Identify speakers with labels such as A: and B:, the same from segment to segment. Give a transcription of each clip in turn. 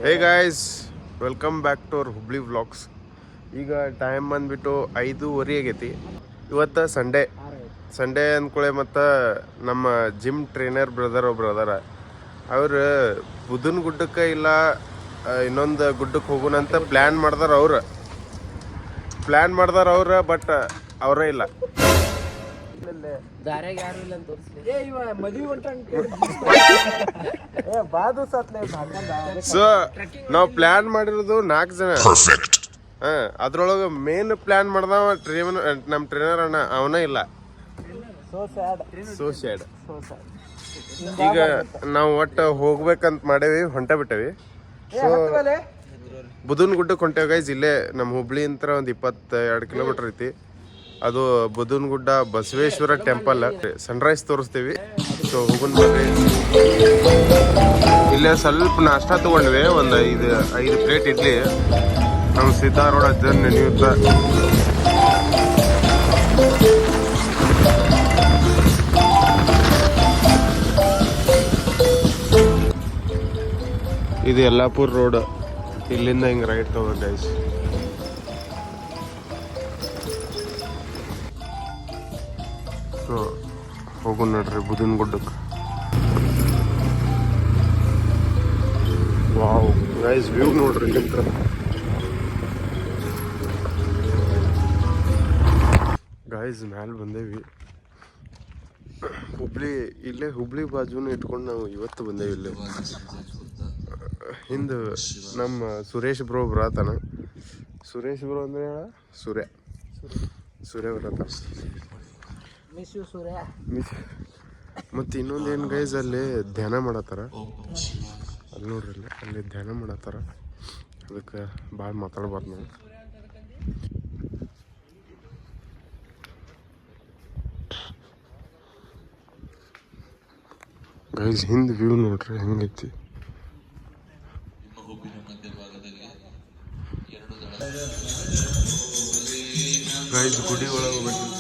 A: Hey guys, welcome back to our Hubli vlogs. ಈಗ time ಬಂದ್ಬಿಟ್ಟು 5:30 ಆಗೈತಿ. ಇವತ್ತು ಸಂಡೇ ಅಂದ್ಕೊಳ್ಳೆ. ಮತ್ತು ನಮ್ಮ ಜಿಮ್ ಟ್ರೈನರ್ ಬ್ರದರ್ ಒಬ್ರು ಅದಾರ. ಅವ್ರು ಬುಧನ ಗುಡ್ಡಕ್ಕೆ ಇಲ್ಲ ಇನ್ನೊಂದು ಗುಡ್ಡಕ್ಕೆ ಹೋಗೋಣಂತ ಪ್ಲ್ಯಾನ್ ಮಾಡ್ದಾರ ಅವ್ರು. ಬಟ್ ಅವರೇ ಇಲ್ಲ. ಸೊ ನಾವು ಪ್ಲಾನ್ ಮಾಡಿರೋದು 4 ಜನ. ಅದ್ರೊಳಗೆ ಮೇನ್ ಪ್ಲಾನ್ ಮಾಡ್ದವ ನಮ್ಮ ಟ್ರೈನರ್ ಅಣ್ಣ, ಅವನೇ ಇಲ್ಲ. So sad. ಈಗ ನಾವು ಒಟ್ಟು ಹೋಗ್ಬೇಕಂತ ಮಾಡೇವಿ, ಹೊಂಟೇವಿ. ಸೊ ಬುಧನ್ ಗುಡ್ಡಕ್ಕೆ ಹೊಂಟೇವಿ ಗೈಸ್. ಇಲ್ಲೇ ನಮ್ಮ ಹುಬ್ಳಿ ಅಂತ ಒಂದು 22 ಕಿಲೋಮೀಟರ್ ಐತಿ. ಅದು ಬುಧನ್ ಗುಡ್ಡ ಬಸವೇಶ್ವರ ಟೆಂಪಲ್. ಸನ್ರೈಸ್ ತೋರಿಸ್ತೀವಿ. ಸೊ ಹೋಗೋಣ ಬರ್ರಿ. ಇಲ್ಲೇ ಸ್ವಲ್ಪ ನಾಷ್ಟ ತಗೊಂಡ್ವಿ, ಒಂದು 5 ಪ್ಲೇಟ್ ಇಡ್ಲಿ. ನಮ್ಮ ಸಿದ್ದಾರೋಡ ಅಜ್ಜನ್ ನೆನೆಯುತ್ತ. ಇದು ಯಲ್ಲಾಪುರ ರೋಡ್. ಇಲ್ಲಿಂದ ಹಿಂಗೆ ರೈಟ್ ತಗೊಂಡು ಗೈಸ್. ಸೊ ಹೋಗೋಣ ನೋಡ್ರಿ ಬುಧನ್ ಗುಡ್ಡಕ್ಕೆ. ವಾವ್ ಗೈಸ್, ವ್ಯೂ ನೋಡ್ರಿ ಇಲ್ಲಿಂದ. ಗೈಸ್ ಮ್ಯಾಲೆ ಬಂದೇವಿ. ಹುಬ್ಳಿ ಬಾಜುನ ಇಟ್ಕೊಂಡು ನಾವು ಇವತ್ತು ಬಂದೇವಿ. ಇಲ್ಲೇ ಹಿಂದೆ ನಮ್ಮ ಸುರೇಶ್ ಬ್ರೋ ಬರತಾನ. ಸುರೇಶ್ ಬ್ರೋ ಅಂದ್ರೆ ಹೇಳ ಸೂರ್ಯ ಬರತಾನ. ಮತ್ತು ಇನ್ನೊಂದು ಏನು ಗೈಸ್, ಅಲ್ಲಿ ಧ್ಯಾನ ಮಾಡತ್ತಾರ. ಅಲ್ಲಿ ನೋಡ್ರಿ, ಅಲ್ಲಿ ಧ್ಯಾನ ಮಾಡತ್ತಾರ. ಅದಕ್ಕೆ ಭಾಳ ಮಾತಾಡ್ಬಾರ್ದು ನಾವು. ಗೈಸ್ ಹಿಂದೆ ವ್ಯೂ ನೋಡ್ರಿ ಹೆಂಗೈತಿ. ಗೈಸ್ ಗುಡಿ ಒಳಗೆ ಬಂದಿದ್ವಿ.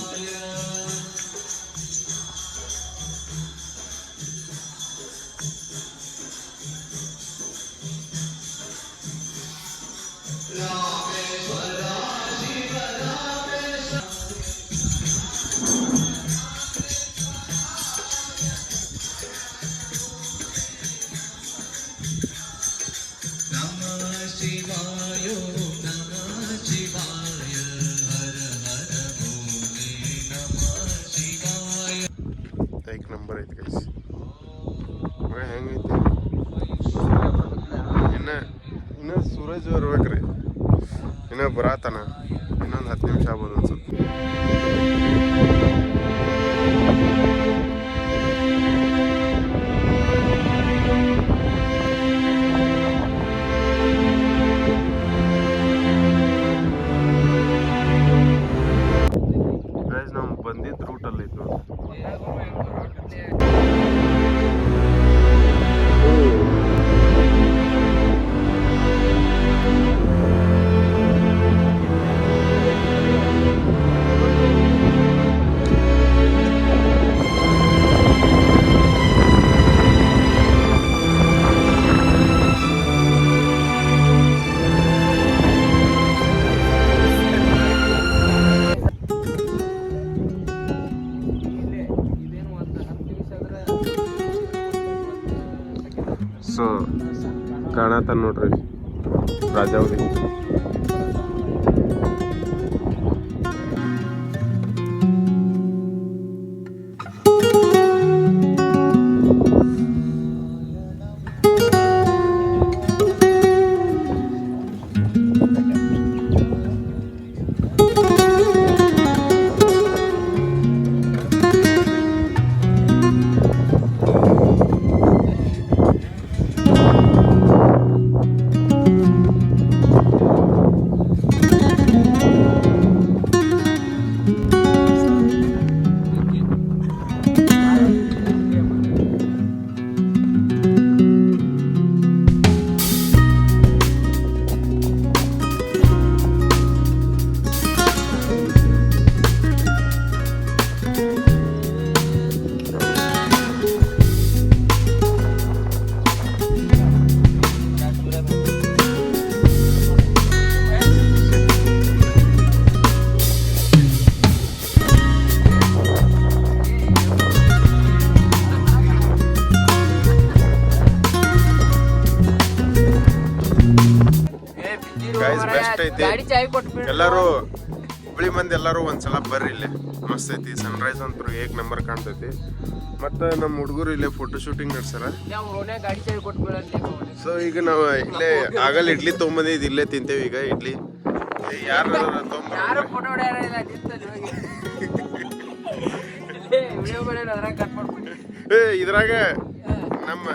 A: ನಂಬರ್ ಐತಿ ಗೈಸ್. ಹೆಂಗೈತಿ ಇನ್ನು ಸೂರಜ್ ಬರ್ಬೇಕ್ರಿ. ಇನ್ನು ಬರತಾನ. ಇನ್ನೊಂದು 10 ನಿಮಿಷ ಆಗ್ಬೋದು ಅನ್ಸುತ್ತೆ. ಗೈಸ್ ನಾವು ಬಂದಿದ್ದ ರೂಟಲ್ಲಿ ಇದ್ದು. ಸೊ ಕಾಣತ್ತ ನೋಡ್ರಿ ರಾಜಾವಳಿ. ಗೈಸ್ ಬೆಸ್ಟ್ ಐತಿ. ಎಲ್ಲರೂ ಹುಬ್ಳಿ ಮಂದಿ ಎಲ್ಲರೂ ಒಂದ್ಸಲ ಬರ್ರಿ ಇಲ್ಲೇ ಮಸ್ತ್ ಐತಿ. ಸನ್ರೈಸ್ ಅಂತೂ ಏಕ್ ನಂಬರ್ ಕಾಣ್ತೈತಿ. ಮತ್ತು ನಮ್ಮ ಹುಡುಗರು ಇಲ್ಲೇ ಫೋಟೋ ಶೂಟಿಂಗ್ ನಡ್ಸಾರ. ಸೊ ಈಗ ನಾವು ಇಲ್ಲೇ ಆಗಲ್ಲ ಇಡ್ಲಿ ತೊಗೊಂಬಂದಿದ್ದು ಇಲ್ಲೇ ತಿಂತೇವೆ. ಈಗ ಇಡ್ಲಿ ಯಾರು ಇದ್ರಾಗ ನಮ್ಮ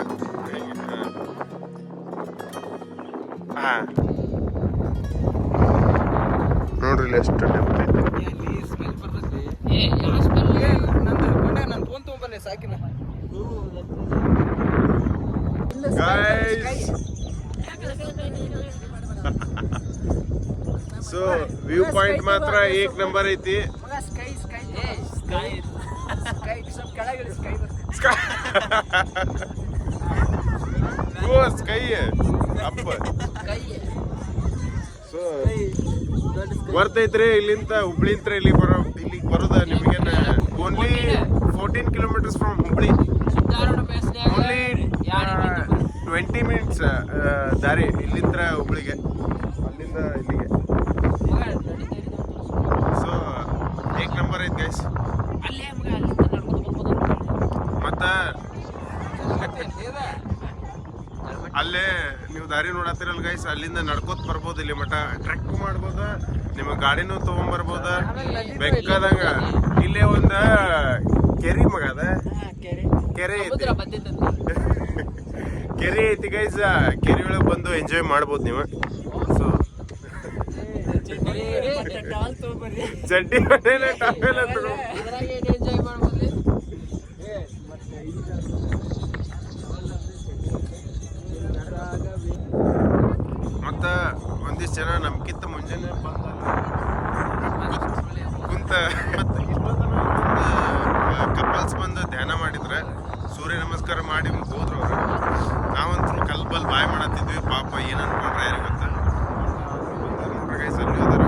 A: ನೋಡ್ರಿ ಇಲ್ಲಿ ಎಷ್ಟು ಡೆಪ್ತ್ ಐತೆ. ಸೊ ವ್ಯೂ ಪಾಯಿಂಟ್ ಮಾತ್ರ ಏಕ್ ನಂಬರ್ ಐತಿ. ಸ್ಕೈ ಅಪ್ಪ ಸೊ ಬರ್ತೈತ್ರಿ. ಇಲ್ಲಿಂದ ಹುಬ್ಳಿಂತ್ರ ಇಲ್ಲಿಗೆ ಬರೋದ ನಿಮಗೆ only 14 kilometres from Hubli. Only 20 minutes ದಾರಿ ಇಲ್ಲಿಂದ ಹುಬ್ಳಿಗೆ, ಅಲ್ಲಿಂದ ಇಲ್ಲಿಗೆ. ಸೊ ಏಕ್ ನಂಬರ್ ಐತಿ ಗೈಸ್. ಮತ್ತು ಅಲ್ಲೇ ನೀವು ದಾರಿ ನೋಡತ್ತೀರಲ್ಲ ಗೈಸ್, ಅಲ್ಲಿಂದ ನಡ್ಕೋತ ಬರ್ಬೋದು. ಇಲ್ಲಿ ಮಠ ಟ್ರೆಕ್ ಮಾಡ್ಬೋದು, ನಿಮ್ಮ ಗಾಡಿನೂ ತೊಗೊಂಬರ್ಬೋದ ಬೇಕಾದಂಗ. ಇಲ್ಲೇ ಒಂದು ಕೆರೆ ಮಗ ಅದ, ಕೆರೆ ಐತಿ, ಕೆರೆ ಐತಿ ಗೈಸ್. ಕೆರೆ ಒಳಗೆ ಬಂದು ಎಂಜಾಯ್ ಮಾಡ್ಬೋದು ನೀವು. ಸೊ ಚಡ್ಡಿ ಮನೇಲೆ ಟಾವೆಲ್ ತಗೋ. ಮತ್ತು ಒಂದಿಷ್ಟು ಜನ ನಮ್ಗಿಂತ ಮುಂಜಾನೆ ಬಂದ ಕುಂತ ಕಪಲ್ಸ್ ಬಂದು ಧ್ಯಾನ ಮಾಡಿದ್ರೆ ಸೂರ್ಯ ನಮಸ್ಕಾರ ಮಾಡಿ ಹೋದ್ರು ಅವರು. ನಾವಂತೂ ಕಲ್ಬಲ್ಲಿ ಬಾಯ್ ಮಾಡತ್ತಿದ್ವಿ. ಪಾಪ ಏನು ಅನ್ಕೊಂಡ್ರೆ ಯಾರಿಗೆ ಗೊತ್ತ. ಗೈಸಲ್ಲಿ ಹೋದಾರ.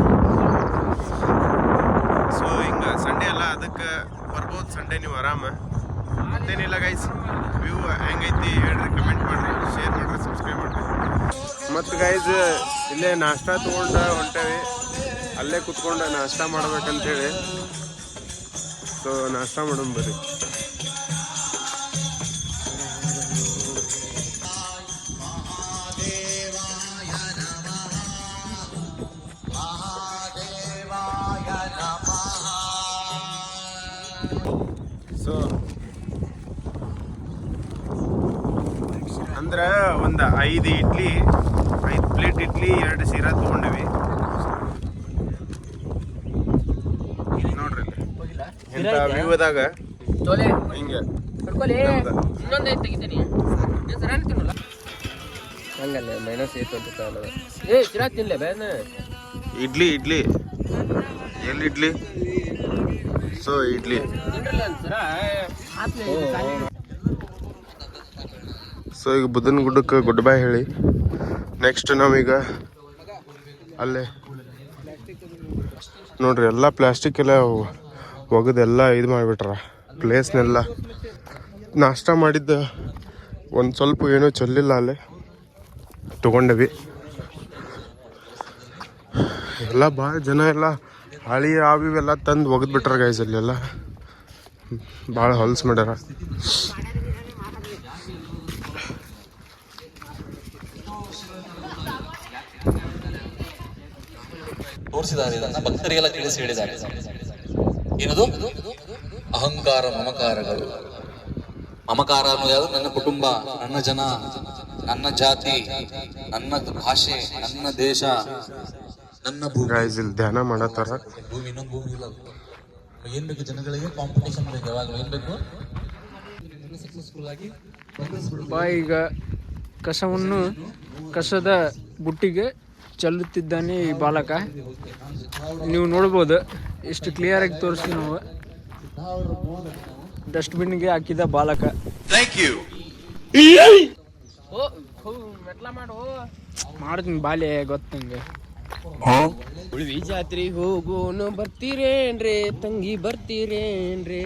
A: ಸೊ ಹಿಂಗೆ ಸಂಡೇ ಅಲ್ಲ, ಅದಕ್ಕೆ ಬರ್ಬೋದು ಸಂಡೇ ನೀವು ಆರಾಮ. ಮತ್ತೇನಿಲ್ಲ ಗೈಸ್, ವ್ಯೂ ಹೆಂಗೈತಿ ಹೇಳ್ರಿ, ಕಮೆಂಟ್ ಮಾಡಿರಿ, ಶೇರ್ ಮಾಡಿರಿ, ಸಬ್ಸ್ಕ್ರೈಬ್ ಮಾಡಿರಿ. ಮತ್ತು ಗೈಸ್ ಇಲ್ಲೇ ನಾಷ್ಟಾ ತೊಗೊಂಡು ಹೊಂಟೇವಿ. ಅಲ್ಲೇ ಕುತ್ಕೊಂಡು ನಾಷ್ಟ ಮಾಡ್ಬೇಕಂತೇಳಿ. ಸೊ ನಾಷ್ಟ ಮಾಡೋಣ ಬರ್ರಿ. ಸೊ ಅಂದ್ರೆ ಒಂದು 5 ಪ್ಲೇಟ್ ಇಡ್ಲಿ 2 ಶೀರಾ ತೊಗೊಂಡಿವಿ. ನೋಡ್ರಿ ಇಂಥ ವ್ಯೂ ಅದಾಗ ಹಿಂಗೆ ಇಡ್ಲಿ ಎಲ್ಲಿ ಇಡ್ಲಿ. ಸೊ ಇಡ್ಲಿ. ಸೊ ಈಗ ಬುದ್ಧನ ಗುಡ್ಡಕ್ಕೆ ಗುಡ್ ಬೈ ಹೇಳಿ ನೆಕ್ಸ್ಟ್ ನಾವೀಗ ಅಲ್ಲೇ ನೋಡ್ರಿ ಎಲ್ಲ ಪ್ಲಾಸ್ಟಿಕ್ ಎಲ್ಲ ಒಗದೆಲ್ಲ ಇದು ಮಾಡಿಬಿಟ್ರ ಪ್ಲೇಸ್ನೆಲ್ಲ. ನಾಷ್ಟ ಮಾಡಿದ್ದ ಒಂದು ಸ್ವಲ್ಪ ಏನೋ ಚೆಲ್ಲಿಲ್ಲ, ಅಲ್ಲೇ ತೊಗೊಂಡವಿ. ಎಲ್ಲ ಭಾಳ ಜನ ಎಲ್ಲ ಹಳಿ ಆವಿವೆಲ್ಲ ತಂದು ಒಗದ್ಬಿಟ್ರ ಗೈಸ್. ಅಲ್ಲೆಲ್ಲ ಭಾಳ ಹೊಲ್ಸ್ ಮಾಡ್ಯಾರ.
B: ತೋರಿಸಿದ್ದಾರೆ, ಭಕ್ತರಿಗೆಲ್ಲ ತಿಳಿಸಿ ಹೇಳಿದ್ದಾರೆ. ಏನದು ಅಹಂಕಾರ ಮಮಕಾರಗಳು. ಮಮಕಾರ ಅನ್ನೋದು ಯಾವುದು? ನನ್ನ ಕುಟುಂಬ, ನನ್ನ ಜನ, ನನ್ನ ಜಾತಿ, ನನ್ನ ಭಾಷೆ, ನನ್ನ ದೇಶ, ನನ್ನ ಭೂಮಿ.
A: ಧ್ಯಾನ ಮಾಡತ್ತಾರ.
B: ಭೂಮಿ ಇನ್ನೊಂದು ಭೂಮಿ ಇಲ್ಲ. ಏನ್ ಬೇಕು ಜನಗಳಿಗೆ? ಕಾಂಪಿಟೇಷನ್ ಬೇಕು. ಯಾವಾಗ ಏನ್ ಬೇಕು? ಸಕ್ಸಸ್ಫುಲ್ ಆಗಿ
C: ಈಗ ಕಸವನ್ನು ಕಸದ ಬುಟ್ಟಿಗೆ ಚೆಲ್ಲುತ್ತಿದ್ದಾನೆ ಈ ಬಾಲಕ. ನೀವು ನೋಡ್ಬೋದು ಎಷ್ಟು ಕ್ಲಿಯರ್ ಆಗಿ ತೋರಿಸ್ತೀವಿ ನಾವು. ಡಸ್ಟ್ಬಿನ್ಗೆ ಹಾಕಿದ ಬಾಲಕ.
A: Thank you.
C: ಮಾಡ್ತೀನಿ ಬಾಲ್ಯ ಗೊತ್ತಂಗೆ.
D: ಉಳ್ವಿ ಜಾತ್ರೆ ಹೋಗೋನು ಬರ್ತೀರೇನ್ರಿ ತಂಗಿ ಬರ್ತೀರೇನ್ರಿ?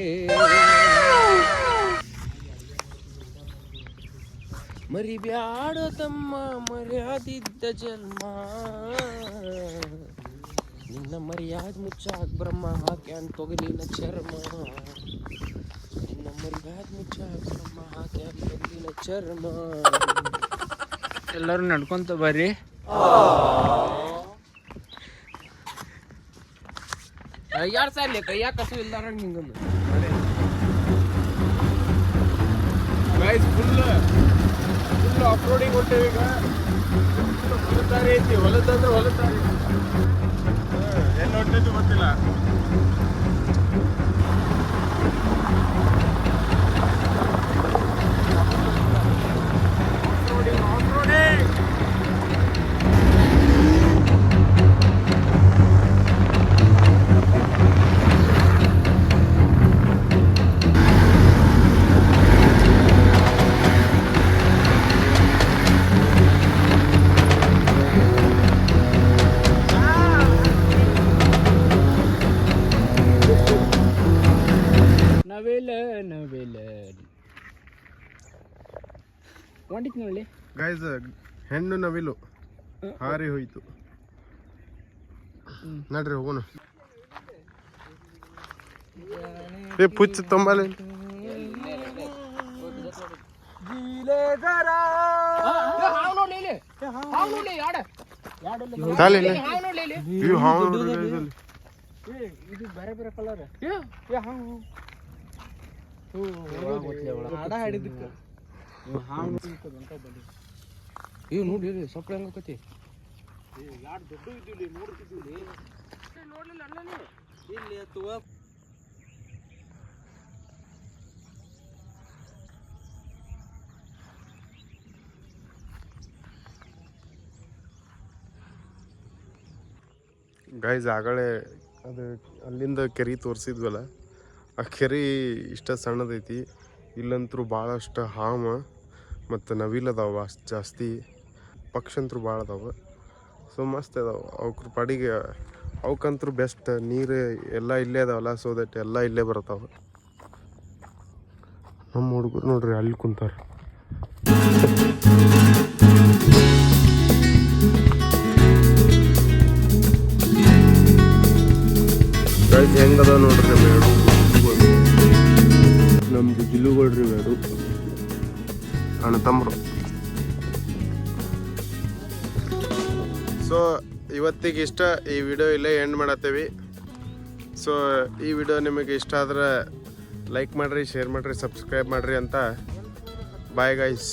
D: ಮರಿಬ್ಯಾಡೋ ತಮ್ಮ ಮರ್ಯಾದಿದ್ದ ಜನ್ಮ ನಿನ್ನ ಮರ್ಯಾದ ಮುಚ್ಚಾಕ್ ಬ್ರಹ್ಮ ಹಾಕ್ಯಾನ್ ತೊಗಲಿನ ಚರ್ಮ ನಿನ್ನ ಮರ್ಯಾದ ಮುಚ್ಚಾಕ್ ಬ್ರಹ್ಮ ಹಾಕ್ಯಾನ್ ತೊಗಲಿನ ಚರ್ಮ.
C: ಎಲ್ಲರೂ ನಡ್ಕೊಂತ ಬರ್ರಿ.
D: ಯಾರು ಸಾರ್ಲಿ ಕೈಯಾಗ ಕಸು ಇಲ್ದಾರ ನಿಂಗೊಂದು
A: ಫುಲ್ ಆಫ್ ರೋಡಿಂಗ್ ಹೊಂಟೇವಿ ಈಗ. ಹೊಲದಾರಿ ಐತಿ, ಹೊಲದಂದ್ರೆ ಹೊಲದಾರಿ ಎಲ್ಲಿ ಹೊಂಟೈತಿ ಗೊತ್ತಿಲ್ಲ.
C: ನವಿಲ ಕೊಂಡಿತ್ ನೋಡಿ
A: ಗೈಸ್, ಹೆಣ್ಣು ನವಿಲು ಹಾರಿ ಹೋಯ್ತು. ನಡ್ರಿ ಹೋಗೋಣ. ಪುಚ್ಚ ತೊಂಬಲೆ
C: ಇದು ಬೇರೆ ಬೇರೆ ಕಲರ್
D: ನೋಡಿ ಸೊಪ್ಪು ಹೆಂಗತಿ
A: ಗೈಸ್, ಆಗಲೇ ಅದು ಅಲ್ಲಿಂದ ಕೆರೆ ತೋರಿಸಿದ್ವಲ್ಲ, ಆ ಕೆರೆ ಇಷ್ಟ ಸಣ್ಣದೈತಿ. ಇಲ್ಲಂತರೂ ಭಾಳಷ್ಟು ಹಾವು ಮತ್ತು ನವಿಲದಾವ ಅಷ್ಟು ಜಾಸ್ತಿ. ಪಕ್ಷಂತರೂ ಭಾಳ ಅದಾವ. ಸೊ ಮಸ್ತ್ ಅದಾವ. ಅವ್ರ ಪಾಡಿಗೆ ಅವಕ್ಕಂತರೂ ಬೆಸ್ಟ್. ನೀರು ಎಲ್ಲ ಇಲ್ಲೇ ಅದಾವಲ್ಲ, ಸೊ ದಟ್ ಎಲ್ಲ ಇಲ್ಲೇ ಬರ್ತಾವ. ನಮ್ಮ ಹುಡುಗರು ನೋಡ್ರಿ ಅಲ್ಲಿ ಕುಂತಾರ. ಹೆಂಗದ ನೋಡ್ರಿ ನಮ್ಮ ಎರಡು ನಮ್ದು ಜಿಲ್ಲುಗಳ್ರಿ ಎರಡು ಅಣ್ಣ ತಮ್ಮರು. ಸೊ ಇವತ್ತಿಗೆ ಇಷ್ಟ. ಈ ವಿಡಿಯೋ ಇಲ್ಲೇ ಎಂಡ್ ಮಾಡತ್ತೇವಿ. ಸೊ ಈ ವಿಡಿಯೋ ನಿಮಗೆ ಇಷ್ಟ ಆದ್ರೆ ಲೈಕ್ ಮಾಡಿರಿ, ಶೇರ್ ಮಾಡಿರಿ, ಸಬ್ಸ್ಕ್ರೈಬ್ ಮಾಡಿರಿ ಅಂತ. Bye guys.